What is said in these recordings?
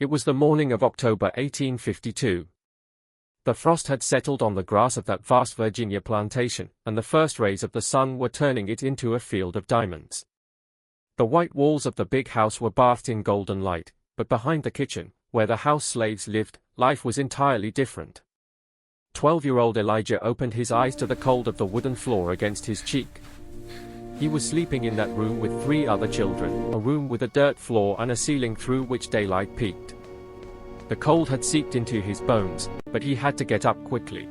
It was the morning of October 1852. The frost had settled on the grass of that vast Virginia plantation, and the first rays of the sun were turning it into a field of diamonds. The white walls of the big house were bathed in golden light, but behind the kitchen, where the house slaves lived, life was entirely different. 12-year-old Elijah opened his eyes to the cold of the wooden floor against his cheek. He was sleeping in that room with 3 other children, a room with a dirt floor and a ceiling through which daylight peeked. The cold had seeped into his bones, but he had to get up quickly.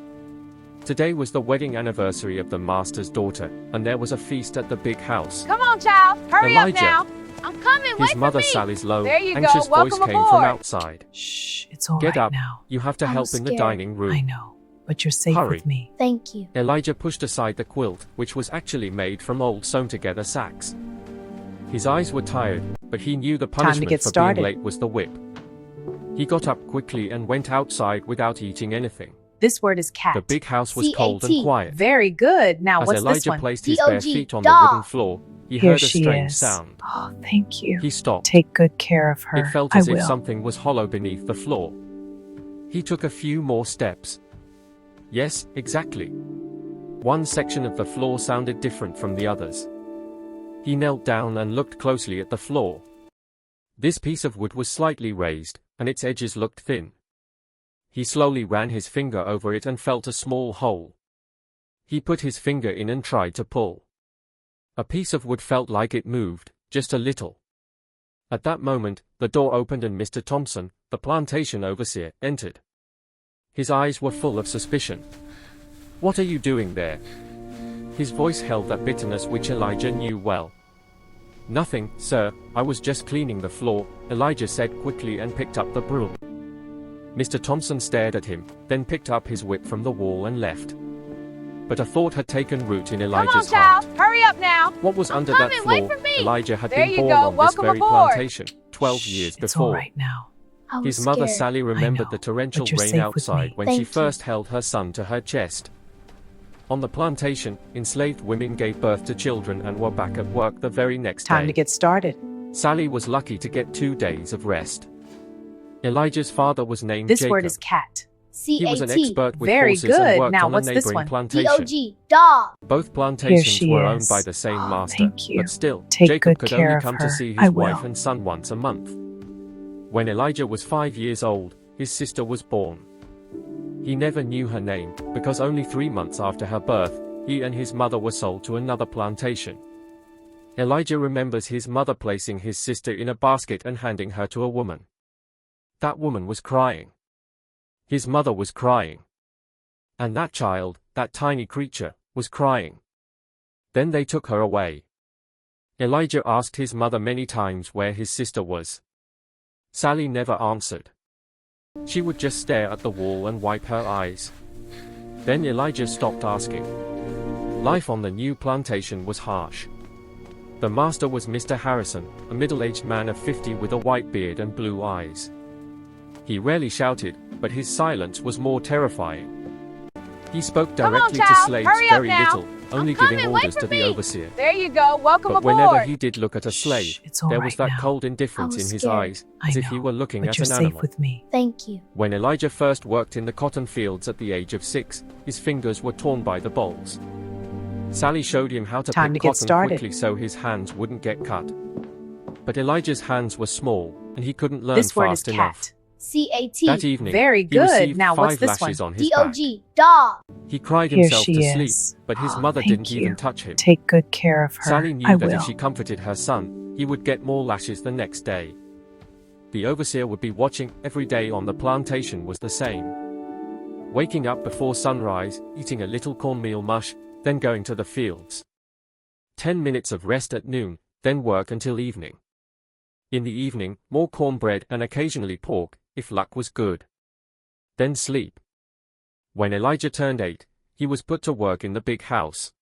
Today was the wedding anniversary of the master's daughter, and there was a feast at the big house. Come on, child, hurry Elijah, up now. I'm coming, wait his for mother me. Sally's low, There you anxious go. voice Welcome came aboard. from outside. Shh, it's all Get right up, now. you have to I'm help in the scared. dining room. I know, but you're safe Hurry. with me. Thank you. Elijah pushed aside the quilt, which was actually made from old sewn-together sacks. His eyes were tired, but he knew the punishment get for started. being late was the whip. He got up quickly and went outside without eating anything. This word is cat. The big house was cold and C-A-T. quiet. Very good. Now, As what's this Elijah one? placed his bare D-O-G, feet on the dog. wooden floor, he Here heard a she strange is. sound. Oh, thank you. He stopped. Take good care of her. It felt I as if will. something was hollow beneath the floor. He took a few more steps. Yes, exactly. One section of the floor sounded different from the others. He knelt down and looked closely at the floor. This piece of wood was slightly raised, and its edges looked thin. He slowly ran his finger over it and felt a small hole. He put his finger in and tried to pull. A piece of wood felt like it moved, just a little. At that moment, the door opened and Mr. Thompson, the plantation overseer, entered. His eyes were full of suspicion. "What are you doing there?" His voice held that bitterness which Elijah knew well. "Nothing, sir, I was just cleaning the floor," Elijah said quickly and picked up the broom. Mr. Thompson stared at him, then picked up his whip from the wall and left. But a thought had taken root in Come on, Elijah's child, heart. hurry up now. What was I'm under coming, that wait floor? for me. Elijah had There been you born go, on this welcome very aboard. plantation 12 years It's all before. right now. I was His mother scared. Sally remembered know, the torrential but you're rain safe with outside me. when she Thank you. first held her son to her chest. On the plantation, enslaved women gave birth to children and were back at work the very next Time day. to get started. Sally was lucky to get 2 days of rest. Elijah's father was named This Jacob. word is cat. He was an C-A-T. expert with Very horses and good. worked Now, on a what's this neighboring one? plantation. D-O-G, dog. Both plantations she were owned is. by the same Oh, master, thank you. but still, Take Jacob good could care only of come her. to see I his will. wife and son once a month. When Elijah was 5 years old, his sister was born. He never knew her name, because only 3 months after her birth, he and his mother were sold to another plantation. Elijah remembers his mother placing his sister in a basket and handing her to a woman. That woman was crying. His mother was crying. And that child, that tiny creature, was crying. Then they took her away. Elijah asked his mother many times where his sister was. Sally never answered. She would just stare at the wall and wipe her eyes. Then Elijah stopped asking. Life on the new plantation was harsh. The master was Mr. Harrison, a middle-aged man of 50 with a white beard and blue eyes. He rarely shouted, but his silence was more terrifying. He spoke Come on, directly to child, slaves hurry up very now. little, only I'm coming, giving wait orders for to the me. overseer. There you go, welcome But whenever aboard. he did look at a slave, Shh, it's all there was right that now. cold indifference I in was his scared. eyes, as if he were looking but at you're an safe animal. with me. Thank you. When Elijah first worked in the cotton fields at the age of 6, his fingers were torn by the bolls. Sally showed him how to Time pick to get cotton started. quickly so his hands wouldn't get cut. But Elijah's hands were small, and he couldn't learn This word is fast enough. cat. C-A-T. That evening, Very he good. received Now, 5 what's this lashes one? on his back. D-O-G, dog. He cried Here himself she to sleep, is. but his Oh, mother thank didn't even you. touch him. Take good care of her. Sally knew I that will. if she comforted her son, he would get more lashes the next day. The overseer would be watching. Every day on the plantation was the same. Waking up before sunrise, eating a little cornmeal mush, then going to the fields. 10 minutes of rest at noon, then work until evening. In the evening, more cornbread and occasionally pork, if luck was good. Then sleep. When Elijah turned 8, he was put to work in the big house.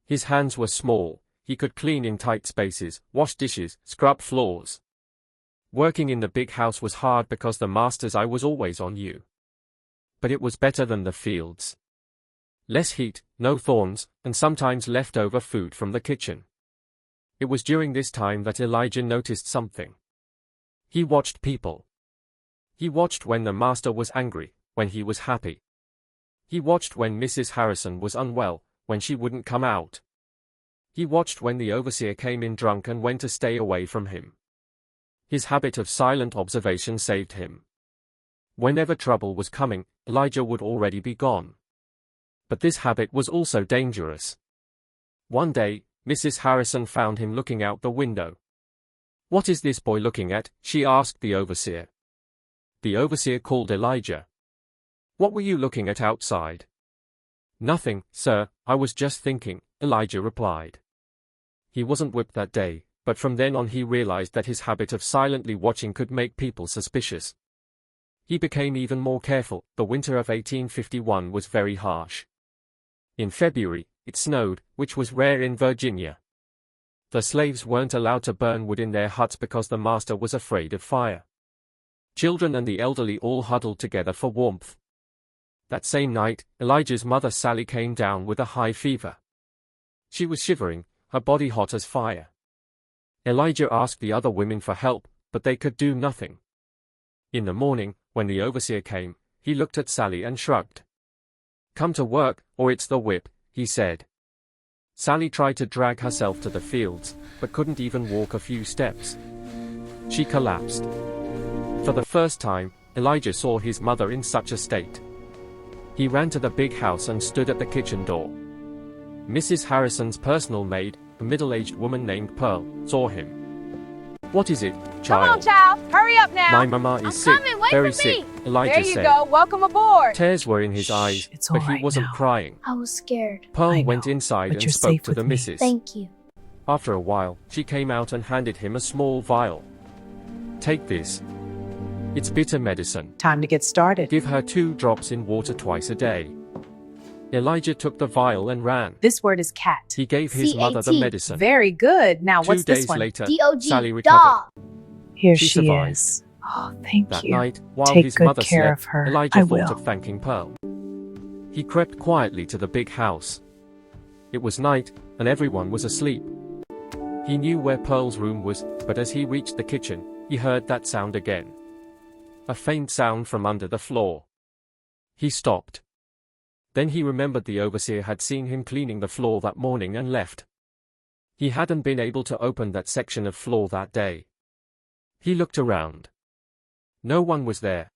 His hands were small, he could clean in tight spaces, wash dishes, scrub floors. Working in the big house was hard because the master's eye was always on you. But it was better than the fields. Less heat, no thorns, and sometimes leftover food from the kitchen. It was during this time that Elijah noticed something. He watched people. He watched when the master was angry, when he was happy. He watched when Mrs. Harrison was unwell, when she wouldn't come out. He watched when the overseer came in drunk and went to stay away from him. His habit of silent observation saved him. Whenever trouble was coming, Elijah would already be gone. But this habit was also dangerous. One day, Mrs. Harrison found him looking out the window. "What is this boy looking at?" she asked the overseer. The overseer called Elijah. "What were you looking at outside?" "Nothing, sir, I was just thinking," Elijah replied. He wasn't whipped that day, but from then on he realized that his habit of silently watching could make people suspicious. He became even more careful. The winter of 1851 was very harsh. In February, it snowed, which was rare in Virginia. The slaves weren't allowed to burn wood in their huts because the master was afraid of fire. Children and the elderly all huddled together for warmth. That same night, Elijah's mother Sally came down with a high fever. She was shivering, her body hot as fire. Elijah asked the other women for help, but they could do nothing. In the morning, when the overseer came, he looked at Sally and shrugged. "Come to work, or it's the whip," he said. Sally tried to drag herself to the fields, but couldn't even walk a few steps. She collapsed. For the first time, Elijah saw his mother in such a state. He ran to the big house and stood at the kitchen door. Mrs. Harrison's personal maid, a middle-aged woman named Pearl, saw him. "What is it, child?" Come on, child. Hurry up now. "My mama is I'm sick, coming. Wait very for sick," me. Elijah There you said. go. Welcome aboard. Tears were in his eyes, it's all but he right wasn't now. crying. I was scared. Pearl I went know, inside but and you're spoke safe to the with me. missus. Thank you. After a while, she came out and handed him a small vial. "Take this. It's bitter medicine. Time to get started. Give her 2 drops in water twice a day." Elijah took the vial and ran. This word is cat. He gave his mother the CAT. medicine. Very good. Now, 2 what's this days one? later, DOG. Sally recovered. Dog. Here she she survived. is. Oh, thank That you. night, while Take his good mother care slept, of her. Elijah I thought will. of thanking Pearl. He crept quietly to the big house. It was night, and everyone was asleep. He knew where Pearl's room was, but as he reached the kitchen, he heard that sound again. A faint sound from under the floor. He stopped. Then he remembered the overseer had seen him cleaning the floor that morning and left. He hadn't been able to open that section of floor that day. He looked around. No one was there.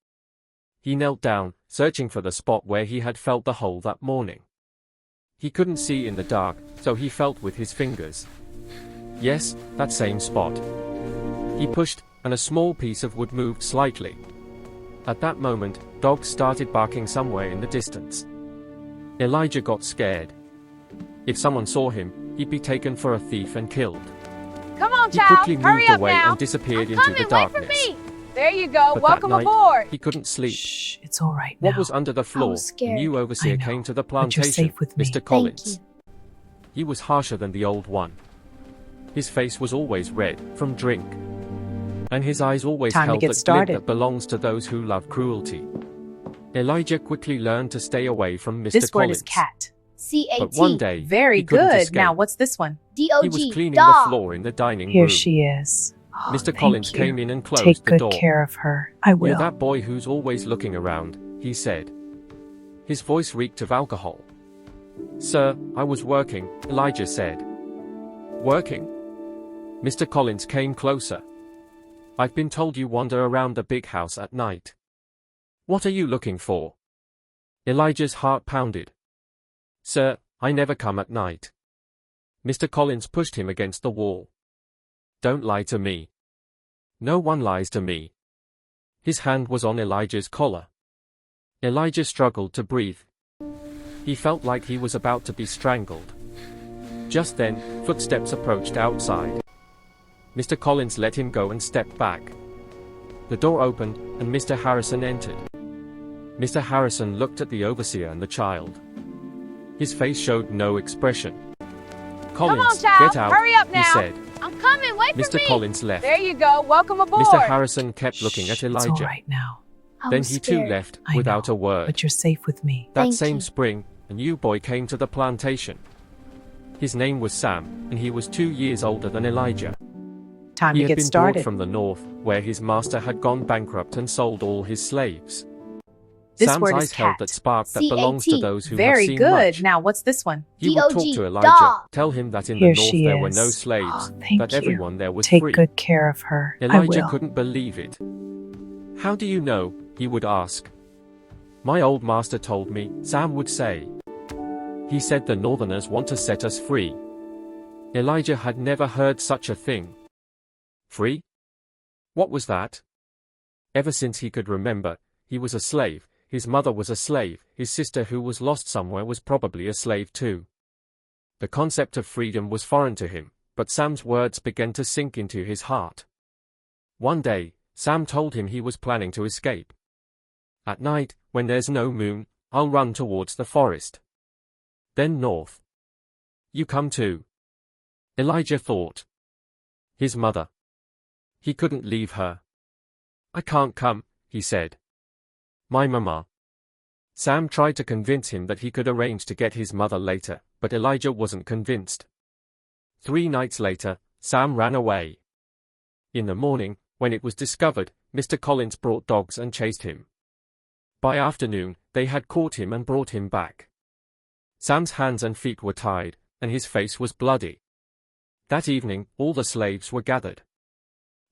He knelt down, searching for the spot where he had felt the hole that morning. He couldn't see in the dark, so he felt with his fingers. Yes, that same spot. He pushed, and a small piece of wood moved slightly. At that moment, dogs started barking somewhere in the distance. Elijah got scared. If someone saw him, he'd be taken for a thief and killed. Come on, He child. quickly Hurry moved up away now. and disappeared I'm into coming. the darkness. Wait for me. There you go. But Welcome that night, aboard. he couldn't sleep. Shh, it's all right now. What was under the floor? was The scared. new overseer I know, came to the but you're plantation, safe with me. Mr. Thank Collins. you. He was harsher than the old one. His face was always red, from drink. And his eyes always Time to held get that glint started. that belongs to those who love cruelty. Elijah quickly learned to stay away from Mr. This Collins. word is cat. CAT. But one day, Very he couldn't good. escape. Now, what's this one? DOG. He was cleaning Dog. the floor in the dining Here room. she is. Oh, Mr. thank Collins you. came in and closed Take the good door. care of her. I will. "You're that boy who's always looking around," he said. His voice reeked of alcohol. "Sir, I was working," Elijah said. "Working?" Mr. Collins came closer. "I've been told you wander around the big house at night. What are you looking for?" Elijah's heart pounded. "Sir, I never come at night." Mr. Collins pushed him against the wall. "Don't lie to me." "No one lies to me." His hand was on Elijah's collar. Elijah struggled to breathe. He felt like he was about to be strangled. Just then, footsteps approached outside. Mr. Collins let him go and stepped back. The door opened, and Mr. Harrison entered. Mr. Harrison looked at the overseer and the child. His face showed no expression. Come on, "Collins, child. get out," Hurry up he now. said. I'm coming. Wait for Mr. me. Collins left. There you go. Welcome aboard. Mr. Harrison kept looking at Shh, It's all Elijah. right now. I Then was he too scared. left, I without know, a word. But you're safe with me. That Thank same you. spring, a new boy came to the plantation. His name was Sam, and he was 2 years older than Elijah. Time He to had get been brought started. from the north, where his master had gone bankrupt and sold all his slaves. This Sam's word is eyes held cat. that spark that C-A-T. belongs to those who have Very seen good. much. Now, what's this one? He would talk D-O-G, to Elijah, dog. tell him that in Here the north she there were no is. slaves, Thank that you. everyone there was Take free. good care of her. I Elijah will. couldn't believe it. How do you know? He would ask. My old master told me, Sam would say. He said the northerners want to set us free. Elijah had never heard such a thing. Free? What was that? Ever since he could remember, he was a slave, his mother was a slave, his sister who was lost somewhere was probably a slave too. The concept of freedom was foreign to him, but Sam's words began to sink into his heart. One day, Sam told him he was planning to escape. At night, when there's no moon, I'll run towards the forest. Then north. You come too. Elijah thought. His mother. He couldn't leave her. I can't come, he said. My mama. Sam tried to convince him that he could arrange to get his mother later, but Elijah wasn't convinced. 3 nights later, Sam ran away. In the morning, when it was discovered, Mr. Collins brought dogs and chased him. By afternoon, they had caught him and brought him back. Sam's hands and feet were tied, and his face was bloody. That evening, all the slaves were gathered.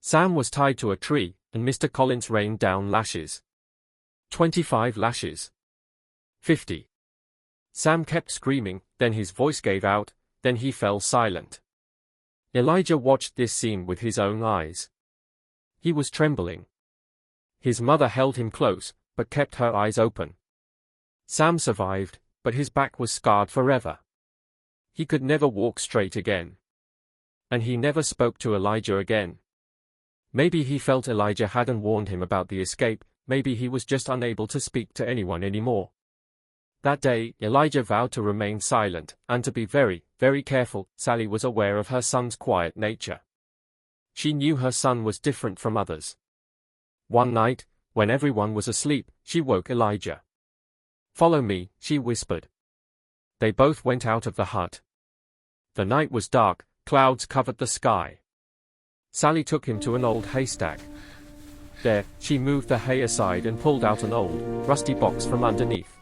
Sam was tied to a tree, and Mr. Collins rained down lashes. 25 lashes. 50. Sam kept screaming, then his voice gave out, then he fell silent. Elijah watched this scene with his own eyes. He was trembling. His mother held him close, but kept her eyes open. Sam survived, but his back was scarred forever. He could never walk straight again. And he never spoke to Elijah again. Maybe he felt Elijah hadn't warned him about the escape, maybe he was just unable to speak to anyone anymore. That day, Elijah vowed to remain silent, and to be very, very careful. Sally was aware of her son's quiet nature. She knew her son was different from others. One night, when everyone was asleep, she woke Elijah. Follow me, she whispered. They both went out of the hut. The night was dark, clouds covered the sky. Sally took him to an old haystack. There, she moved the hay aside and pulled out an old, rusty box from underneath.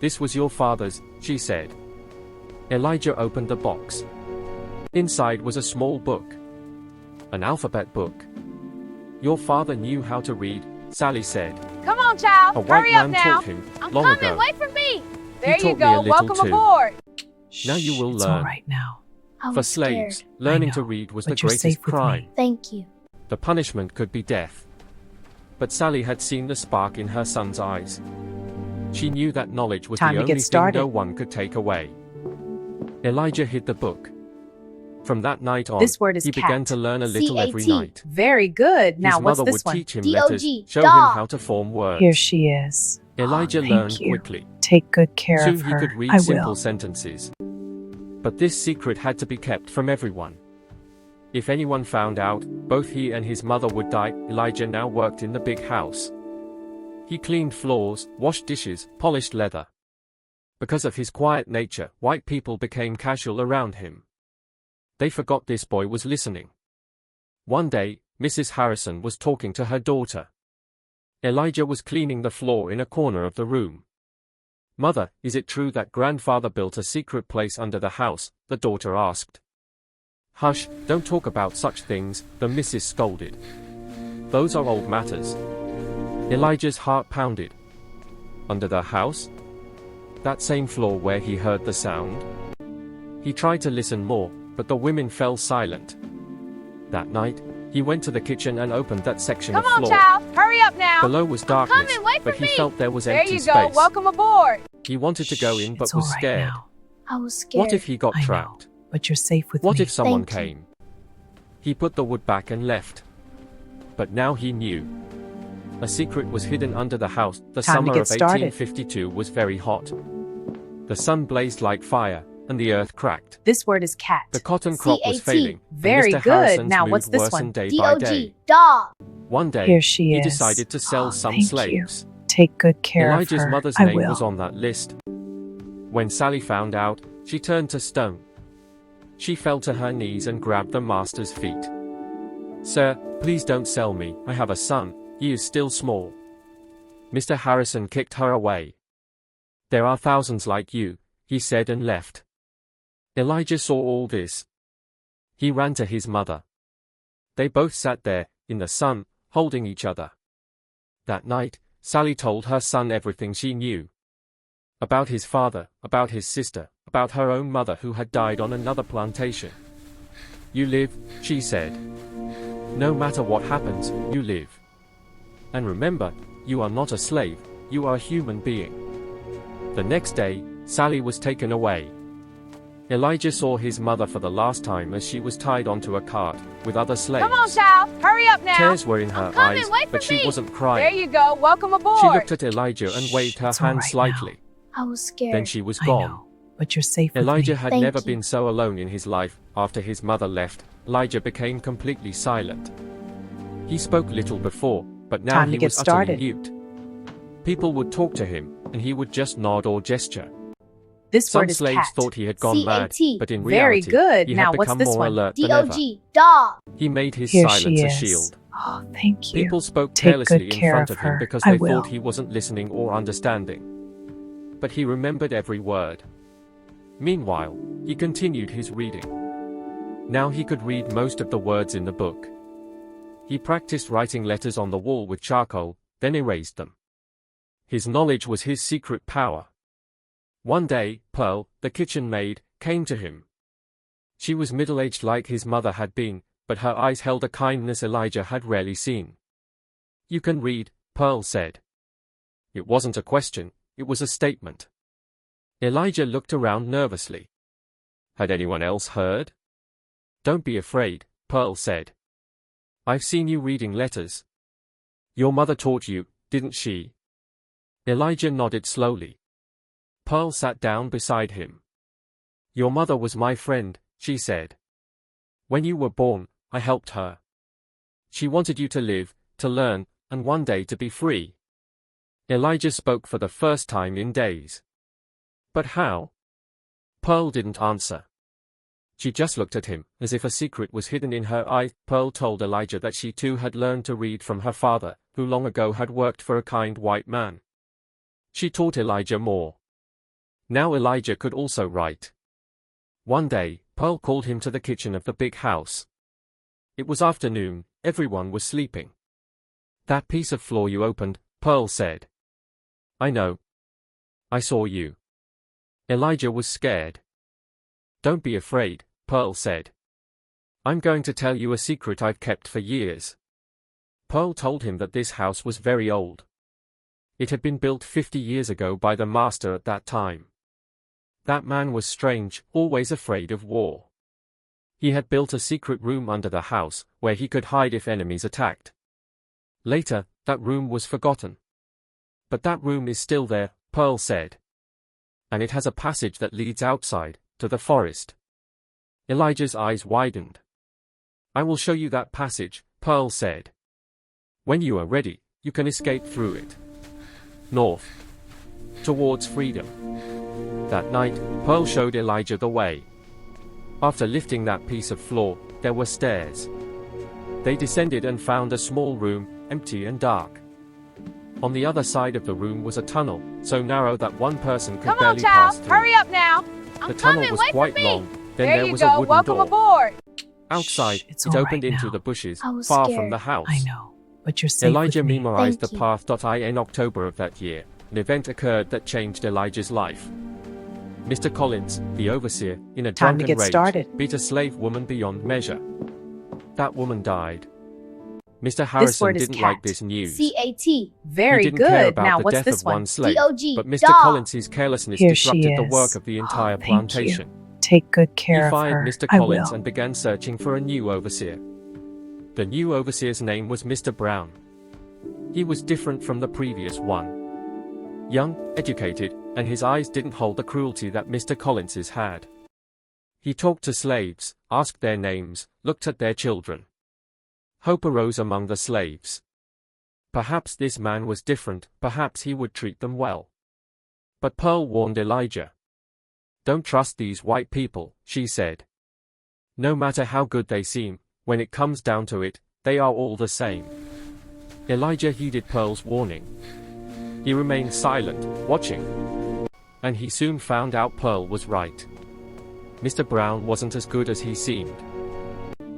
This was your father's, she said. Elijah opened the box. Inside was a small book. An alphabet book. Your father knew how to read, Sally said. Come on, child. A white Hurry up man now. taught him, I'm long coming. ago. Wait for me. There you taught me a go. little Welcome too. aboard. Now you will It's learn. all right now. I was For slaves, scared. learning I to know, read was the but you're greatest safe with me. crime. Thank you. The punishment could be death. But Sally had seen the spark in her son's eyes. She knew that knowledge was Time the to get only thing started. no one could take away. Elijah hid the book. From that night on, This word is he began cat. to learn a little every C-A-T. night. Very good. Now, His what's mother this would one? teach him D-O-G, letters, show him dog. how to form words. Here she is. Elijah Thank learned you. quickly. Take good care Soon of he her. could read I simple will. sentences. But this secret had to be kept from everyone. If anyone found out, both he and his mother would die. Elijah now worked in the big house. He cleaned floors, washed dishes, polished leather. Because of his quiet nature, white people became casual around him. They forgot this boy was listening. One day, Mrs. Harrison was talking to her daughter. Elijah was cleaning the floor in a corner of the room. Mother, is it true that grandfather built a secret place under the house? The daughter asked. Hush, don't talk about such things, the missus scolded. Those are old matters. Elijah's heart pounded. Under the house? That same floor where he heard the sound? He tried to listen more, but the women fell silent. That night, he went to the kitchen and opened that section Come of on, floor. child. Hurry up now. Below was darkness, coming. Wait but for he me. felt there was There empty you go. space. Welcome aboard. He wanted to go in, but It's all was right scared. now. I was scared. What if he got I know, trapped? but you're safe with What me. if someone Thank you. came? He put the wood back and left. But now he knew. A secret was hidden under the house. The Time to summer get of started. 1852 was very hot. The sun blazed like fire, and the earth cracked. This word is cat. The cotton crop was C-A-T. failing. and Very Mr. good. Harrison's Now, mood what's this worsened one? day by D-O-G, day. dog. One day, Here she he is. decided to sell some Thank slaves. you. Take good care Elijah's of her. mother's I name will. was on that list. When Sally found out, she turned to stone. She fell to her knees and grabbed the master's feet. Sir, please don't sell me, I have a son, he is still small. Mr. Harrison kicked her away. There are thousands like you, he said and left. Elijah saw all this. He ran to his mother. They both sat there, in the sun, holding each other. That night, Sally told her son everything she knew. About his father, about his sister, about her own mother who had died on another plantation. You live, she said. No matter what happens, you live. And remember, you are not a slave, you are a human being. The next day, Sally was taken away. Elijah saw his mother for the last time as she was tied onto a cart, with other slaves. Come on, child. Hurry up now. Tears were in her I'm coming. eyes, Wait for but she me. wasn't There crying. you go. Welcome aboard. She looked at Elijah and waved her It's all hand right slightly. I was scared. Then she was I gone. know, but you're safe with Elijah me. had Thank never you. been so alone in his life. After his mother left, Elijah became completely silent. He spoke little before, but now Time to he get was utterly started. mute. People would talk to him, and he would just nod or gesture. This Some word is slaves cat. thought he had gone mad, C-A-T. but in Very reality, good. he Now, had what's become this more one? alert than ever. D-O-G. Dog. He made his Here silence she a is. shield. Oh, thank you. People spoke Take carelessly good in care front of of him her. because I they will. thought he wasn't listening or understanding. But he remembered every word. Meanwhile, he continued his reading. Now he could read most of the words in the book. He practiced writing letters on the wall with charcoal, then erased them. His knowledge was his secret power. One day, Pearl, the kitchen maid, came to him. She was middle-aged like his mother had been, but her eyes held a kindness Elijah had rarely seen. You can read, Pearl said. It wasn't a question, it was a statement. Elijah looked around nervously. Had anyone else heard? Don't be afraid, Pearl said. I've seen you reading letters. Your mother taught you, didn't she? Elijah nodded slowly. Pearl sat down beside him. Your mother was my friend, she said. When you were born, I helped her. She wanted you to live, to learn, and one day to be free. Elijah spoke for the first time in days. But how? Pearl didn't answer. She just looked at him, as if a secret was hidden in her eye. Pearl told Elijah that she too had learned to read from her father, who long ago had worked for a kind white man. She taught Elijah more. Now Elijah could also write. One day, Pearl called him to the kitchen of the big house. It was afternoon, everyone was sleeping. That piece of floor you opened, Pearl said. I know. I saw you. Elijah was scared. Don't be afraid, Pearl said. I'm going to tell you a secret I've kept for years. Pearl told him that this house was very old. It had been built 50 years ago by the master at that time. That man was strange, always afraid of war. He had built a secret room under the house, where he could hide if enemies attacked. Later, that room was forgotten. But that room is still there, Pearl said. And it has a passage that leads outside, to the forest. Elijah's eyes widened. I will show you that passage, Pearl said. When you are ready, you can escape through it. North. Towards freedom. That night, Pearl showed Elijah the way. After lifting that piece of floor, there were stairs. They descended and found a small room, empty and dark. On the other side of the room was a tunnel, so narrow that one person could Come on, barely pass child. through. Hurry up now. I'm The tunnel coming. was Wait quite for me. long, then There there you was go. a wooden Welcome door. aboard. Outside, It's it all opened right into now. the bushes, I was far from scared. the house. I know, but you're safe Elijah with me. memorized Thank the you. path. In October of that year, an event occurred that changed Elijah's life. Mr. Collins, the overseer, in a Time to drunken get rage, started. beat a slave woman beyond measure. That woman died. Mr. Harrison word is didn't like cat. this news. C-A-T. Very He didn't care good. about Now, the what's death this of one? one slave, D-O-G. but Mr. Dog. Collins's carelessness Here she disrupted the is. work of the entire Oh, thank you. plantation. Take good He care of fired her. Mr. I Collins will. and began searching for a new overseer. The new overseer's name was Mr. Brown. He was different from the previous one. Young, educated, and his eyes didn't hold the cruelty that Mr. Collins's had. He talked to slaves, asked their names, looked at their children. Hope arose among the slaves. Perhaps this man was different, perhaps he would treat them well. But Pearl warned Elijah. Don't trust these white people, she said. No matter how good they seem, when it comes down to it, they are all the same. Elijah heeded Pearl's warning. He remained silent, watching. And he soon found out Pearl was right. Mr. Brown wasn't as good as he seemed.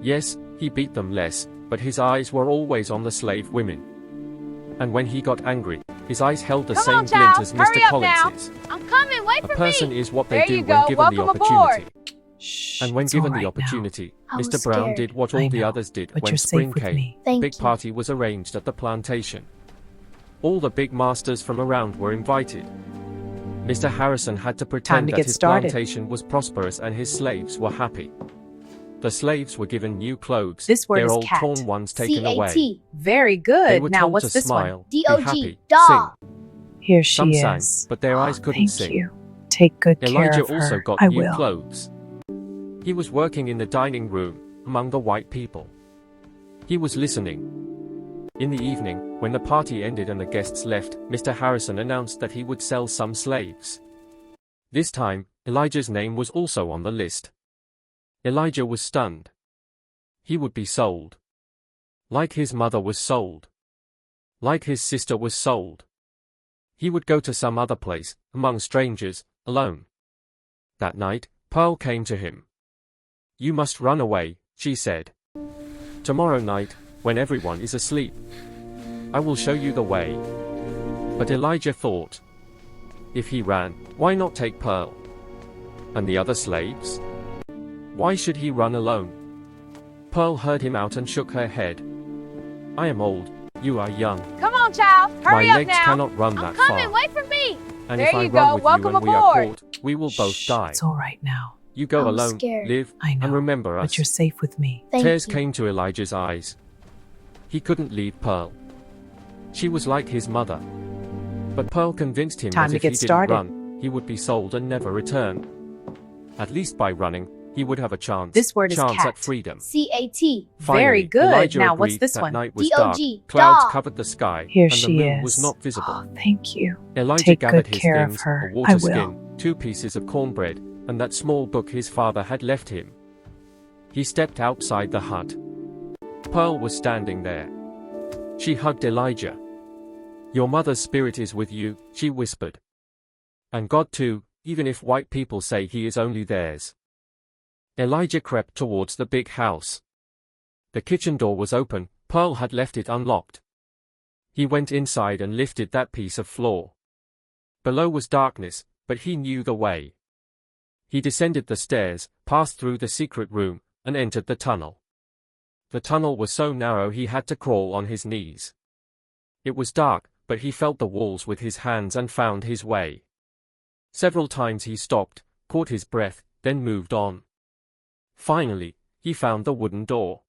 Yes, he beat them less, but his eyes were always on the slave women. And when he got angry, his eyes held the Come same on, glint child. as Hurry Mr. up now. Collins's. I'm coming. Wait A for person me. is what they There do you when go. given the Welcome opportunity. aboard. Shh, And when it's given all the right now. opportunity, I was Mr. Brown scared. did what I all the know, others did but when you're spring safe with came. me. A Thank big you. party was arranged at the plantation. All the big masters from around were invited. Mr. Harrison had to Time pretend to that get his started. plantation was prosperous and his slaves were happy. The slaves were given new clothes, This word their is old cat. torn ones taken away. C-A-T. Very They good. were Now told what's to this one? smile, be D-O-G. happy, Dog. sing. Here she Some sang, is. but their eyes couldn't Thank sing. you. Take good care Elijah of her. also got I new will. clothes. He was working in the dining room, among the white people. He was listening. In the evening, when the party ended and the guests left, Mr. Harrison announced that he would sell some slaves. This time, Elijah's name was also on the list. Elijah was stunned. He would be sold. Like his mother was sold. Like his sister was sold. He would go to some other place, among strangers, alone. That night, Pearl came to him. "You must run away," she said. "Tomorrow night, when everyone is asleep, I will show you the way." But Elijah thought, if he ran, why not take Pearl? And the other slaves? Why should he run alone? Pearl heard him out and shook her head. "I am old, you are young. Come on, child. My Hurry up legs now. cannot run I'm that coming. far. Wait for me. And There if I you run go. with Welcome you and we are aboard. caught, we will both Shh, die. it's all right now. You go I was alone, scared. live, I know, and remember us." but you're safe with me. Thank Tears you. came to Elijah's eyes. He couldn't leave Pearl. She was like his mother. But Pearl convinced him Time that to if get he started. didn't run, he would be sold and never return. At least by running, he would have a chance. This word is chance cat. at freedom. C-A-T. Finally, Very good. Elijah Now, what's agreed this that one? night was dark. D-O-G. Clouds Dog. covered the sky, Here and the she moon is. was not visible. Oh, thank you. Elijah Take gathered good his care of things, her. a water I will. skin, 2 pieces of cornbread, and that small book his father had left him. He stepped outside the hut. Pearl was standing there. She hugged Elijah. "Your mother's spirit is with you," she whispered. "And God too, even if white people say he is only theirs." Elijah crept towards the big house. The kitchen door was open, Pearl had left it unlocked. He went inside and lifted that piece of floor. Below was darkness, but he knew the way. He descended the stairs, passed through the secret room, and entered the tunnel. The tunnel was so narrow he had to crawl on his knees. It was dark, but he felt the walls with his hands and found his way. Several times he stopped, caught his breath, then moved on. Finally, he found the wooden door.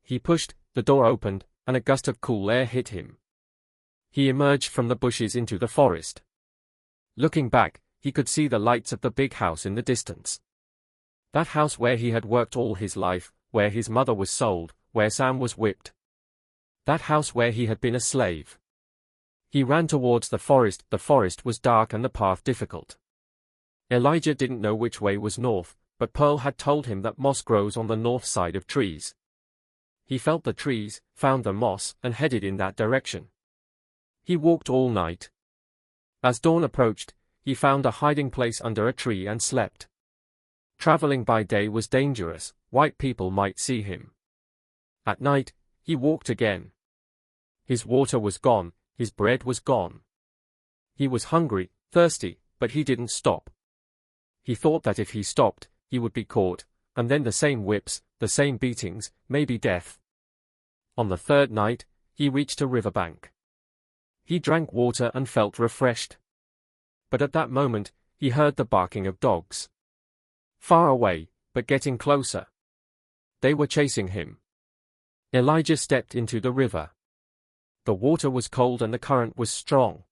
He pushed, the door opened, and a gust of cool air hit him. He emerged from the bushes into the forest. Looking back, he could see the lights of the big house in the distance. That house where he had worked all his life, where his mother was sold, where Sam was whipped. That house where he had been a slave. He ran towards the forest was dark and the path difficult. Elijah didn't know which way was north, but Pearl had told him that moss grows on the north side of trees. He felt the trees, found the moss, and headed in that direction. He walked all night. As dawn approached, he found a hiding place under a tree and slept. Traveling by day was dangerous, white people might see him. At night, he walked again. His water was gone, his bread was gone. He was hungry, thirsty, but he didn't stop. He thought that if he stopped, he would be caught, and then the same whips, the same beatings, maybe death. On the 3rd night, he reached a riverbank. He drank water and felt refreshed. But at that moment, he heard the barking of dogs. Far away, but getting closer. They were chasing him. Elijah stepped into the river. The water was cold and the current was strong.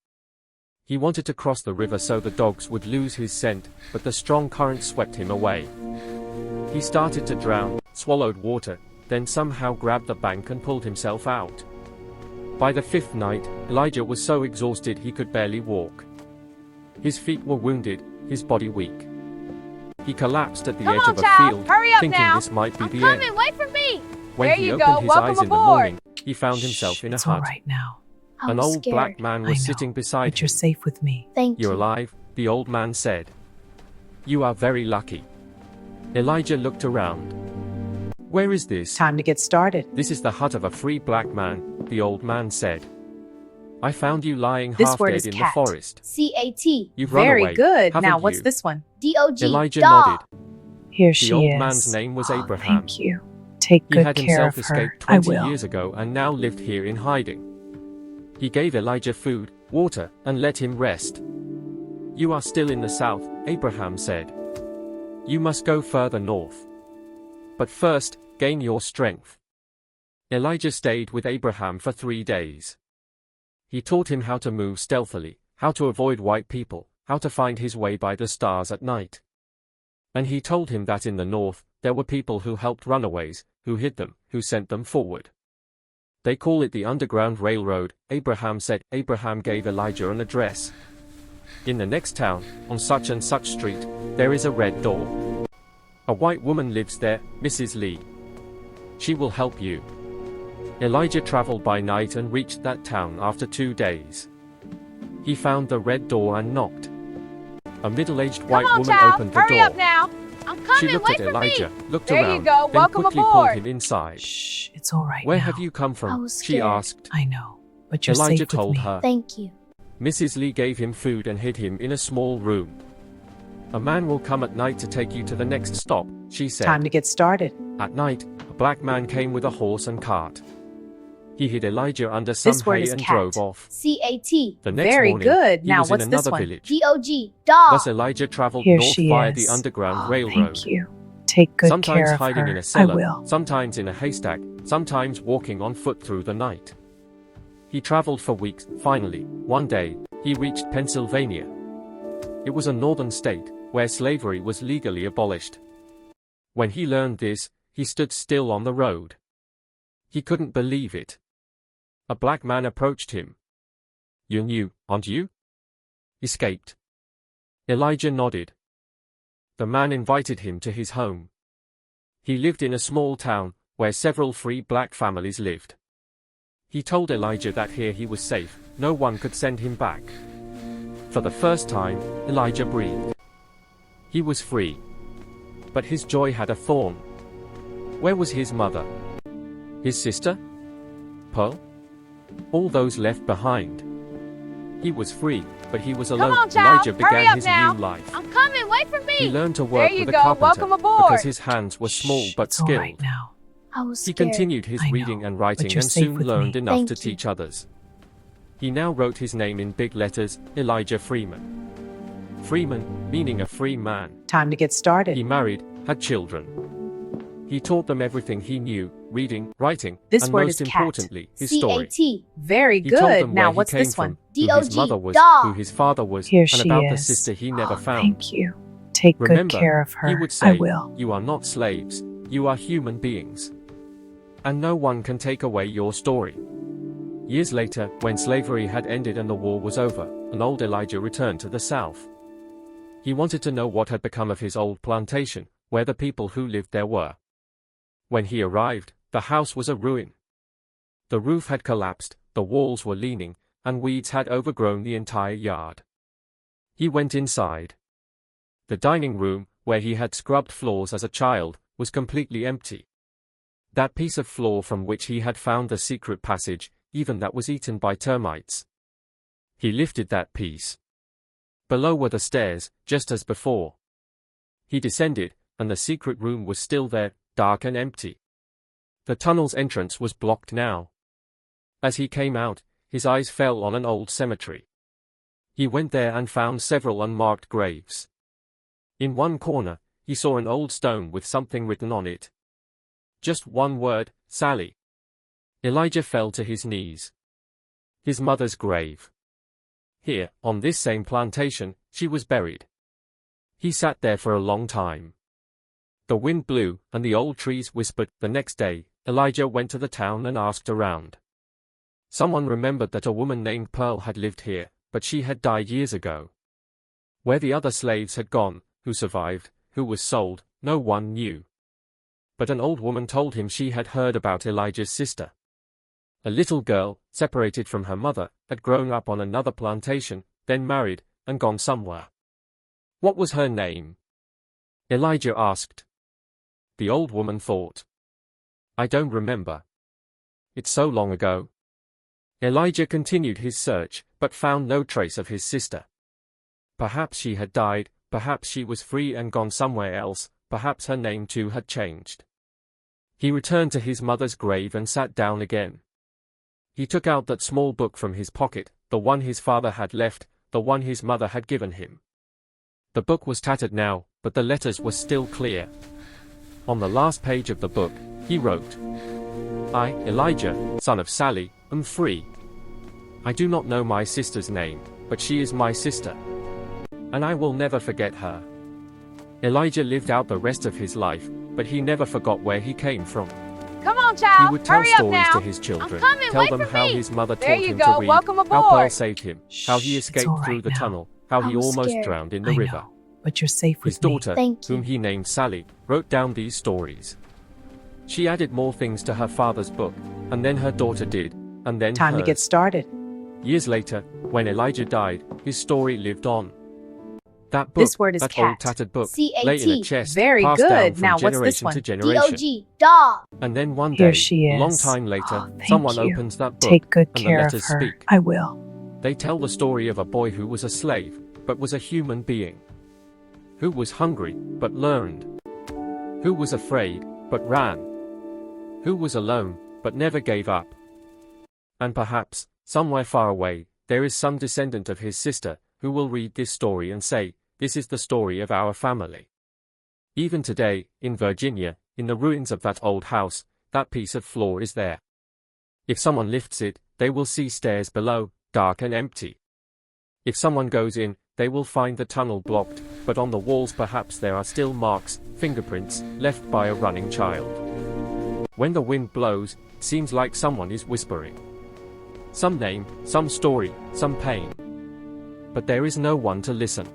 He wanted to cross the river so the dogs would lose his scent, but the strong current swept him away. He started to drown, swallowed water, then somehow grabbed the bank and pulled himself out. By the 5th night, Elijah was so exhausted he could barely walk. His feet were wounded, his body weak. He collapsed at the Come edge on, of a child. field, Hurry up thinking now. this might be I'm the coming. end. Wait for me. When There he you opened go. his Welcome eyes in the aboard. morning, he found himself Shh, in a it's all hut. right now. I An was old scared. black man I was know, sitting beside but you're him. safe with me. Thank You're you. alive, the old man said. You are very lucky. Elijah looked around. Where is this? Time to get started. This is the hut of a free black man, the old man said. I found you lying This half word dead is in the cat. forest. C-A-T. You've run Very away, good. haven't Now, what's you? this one? D-O-G. Elijah Dog. nodded. Here The she old is. man's name was Oh, Abraham. thank you. Take He good had care of himself her. escaped I 20 will. years ago and now lived here in hiding. He gave Elijah food, water, and let him rest. You are still in the south, Abraham said. You must go further north. But first, gain your strength. Elijah stayed with Abraham for 3 days. He taught him how to move stealthily, how to avoid white people, how to find his way by the stars at night. And he told him that in the north, there were people who helped runaways, who hid them, who sent them forward. They call it the Underground Railroad, Abraham said. Abraham gave Elijah an address. In the next town, on such and such street, there is a red door. A white woman lives there, Mrs. Lee. She will help you. Elijah traveled by night and reached that town after 2 days. He found the red door and knocked. A middle-aged Come white on, woman child. opened the Hurry door. up now. I'm coming. She looked Wait at for Elijah, me. looked There you around, go. then Welcome quickly aboard. pulled him inside. Shh, it's all right Where now. have you come I from? was She scared. asked. I know, but you're Elijah safe with told me. her. Thank you. Mrs. Lee gave him food and hid him in a small room. A man will come at night to take you to the next stop, she said. Time to get started. At night, a black man came with a horse and cart. He hid Elijah under some This word hay is and cat. drove off. C-A-T. The next Very morning, good. he Now, was what's in this another one? village. D-O-G. Dog. Thus Elijah traveled Here north she via is. the Underground Oh, Railroad. thank you. Take good Sometimes care of hiding her. in a I cellar, will. sometimes in a haystack, sometimes walking on foot through the night. He traveled for weeks. Finally, one day, he reached Pennsylvania. It was a northern state, where slavery was legally abolished. When he learned this, he stood still on the road. He couldn't believe it. A black man approached him. You're new, aren't you? Escaped. Elijah nodded. The man invited him to his home. He lived in a small town, where several free black families lived. He told Elijah that here he was safe, no one could send him back. For the first time, Elijah breathed. He was free. But his joy had a thorn. Where was his mother? His sister? Pearl? All those left behind. He was free, but he was alone. on, child. Elijah Hurry began up his now. new life. I'm coming. Wait for me. He learned to work There you with a go. carpenter Welcome aboard. because his hands were small Shh, but it's all right skilled. now. I was He scared. continued his I know, reading and but writing you're and safe soon with learned me. enough Thank to you. teach others. He now wrote his name in big letters, Elijah Freeman. Freeman, meaning a free man. Time to get started. He married, had children. He taught them everything he knew, reading, writing, This and word most is cat. importantly, his story. C-A-T. Very He told good. them Now, where what's he came this from, one? who his D-O-G, mother was, dog. who his father was, Here and she about is. the sister he never Oh, found. thank you. Take good Remember, care of her. he would I say, will. you are not slaves, you are human beings. And no one can take away your story. Years later, when slavery had ended and the war was over, an old Elijah returned to the South. He wanted to know what had become of his old plantation, where the people who lived there were. When he arrived, the house was a ruin. The roof had collapsed, the walls were leaning, and weeds had overgrown the entire yard. He went inside. The dining room, where he had scrubbed floors as a child, was completely empty. That piece of floor from which he had found the secret passage, even that was eaten by termites. He lifted that piece. Below were the stairs, just as before. He descended, and the secret room was still there, dark and empty. The tunnel's entrance was blocked now. As he came out, his eyes fell on an old cemetery. He went there and found several unmarked graves. In one corner, he saw an old stone with something written on it. Just one word, Sally. Elijah fell to his knees. His mother's grave. Here, on this same plantation, she was buried. He sat there for a long time. The wind blew, and the old trees whispered. The next day, Elijah went to the town and asked around. Someone remembered that a woman named Pearl had lived here, but she had died years ago. Where the other slaves had gone, who survived, who was sold, no one knew. But an old woman told him she had heard about Elijah's sister. A little girl, separated from her mother, had grown up on another plantation, then married, and gone somewhere. What was her name? Elijah asked. The old woman thought. I don't remember. It's so long ago. Elijah continued his search, but found no trace of his sister. Perhaps she had died, perhaps she was free and gone somewhere else, perhaps her name too had changed. He returned to his mother's grave and sat down again. He took out that small book from his pocket, the one his father had left, the one his mother had given him. The book was tattered now, but the letters were still clear. On the last page of the book, he wrote, I, Elijah, son of Sally, am free. I do not know my sister's name, but she is my sister. And I will never forget her. Elijah lived out the rest of his life, but he never forgot where he came from. Come on, He child. would tell Hurry up stories now. to his children, I'm coming. tell Wait them for how me. his mother There taught you him go. to read, Welcome how aboard. Pearl saved him, how he Shh, it's escaped all through right the now. tunnel, how he I'm almost scared. drowned in the I river. know, but you're safe His with me. daughter, Thank you. whom he named Sally, wrote down these stories. She added more things to her father's book, and then her daughter did, and then Time to get hers. started. Years later, when Elijah died, his story lived on. That book, This word is that old cat. tattered book, C-A-T. lay in a chest, Very passed down good. from Now, what's this generation one? to generation. D-O-G. Dog. And then one Here day, she a long is. time later, Oh, thank someone you. opens that book, Take good and the care of letters her. speak. I will. They tell the story of a boy who was a slave, but was a human being. Who was hungry, but learned. Who was afraid, but ran. Who was alone, but never gave up. And perhaps, somewhere far away, there is some descendant of his sister, who will read this story and say, this is the story of our family. Even today, in Virginia, in the ruins of that old house, that piece of floor is there. If someone lifts it, they will see stairs below, dark and empty. If someone goes in, they will find the tunnel blocked, but on the walls perhaps there are still marks, fingerprints, left by a running child. When the wind blows, it seems like someone is whispering. Some name, some story, some pain. But there is no one to listen.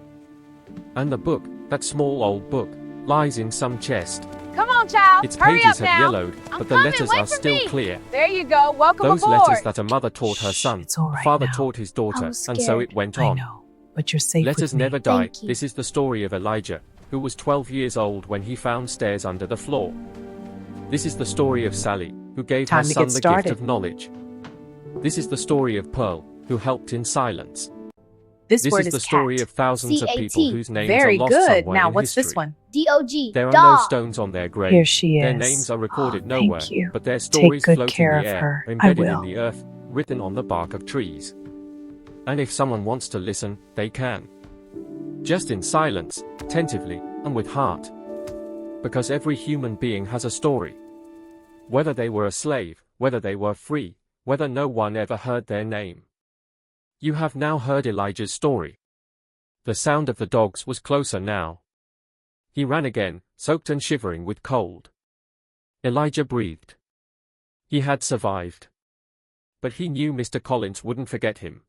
And the book, that small old book, lies in some chest. Come on, child. Its Hurry pages up have now. yellowed, I'm but the coming. letters Wait are for still me. clear. There you go. Welcome Those aboard. letters that a mother taught her Shh, son, it's all a right father now. taught his daughter, was and so it scared. went I on. know, but you're safe Letters with me. never die. Thank you. This is the story of Elijah, who was 12 years old when he found stairs under the floor. This is the story of Sally, who gave her Time to son get the gift started. of knowledge. This is the story of Pearl, who helped in silence. This This word is is the story cat. of thousands of people C-A-T. whose names Very are lost good. somewhere Now, in what's history. this one? D-O-G. There are Dog. no stones on their grave. Here she is. Their names are recorded Oh, nowhere, thank you. but their Take stories good float care in the of air, her. I embedded in will. the earth, written on the bark of trees. And if someone wants to listen, they can. Just in silence, attentively, and with heart. Because every human being has a story. Whether they were a slave, whether they were free, whether no one ever heard their name. You have now heard Elijah's story. The sound of the dogs was closer now. He ran again, soaked and shivering with cold. Elijah breathed. He had survived. But he knew Mr. Collins wouldn't forget him.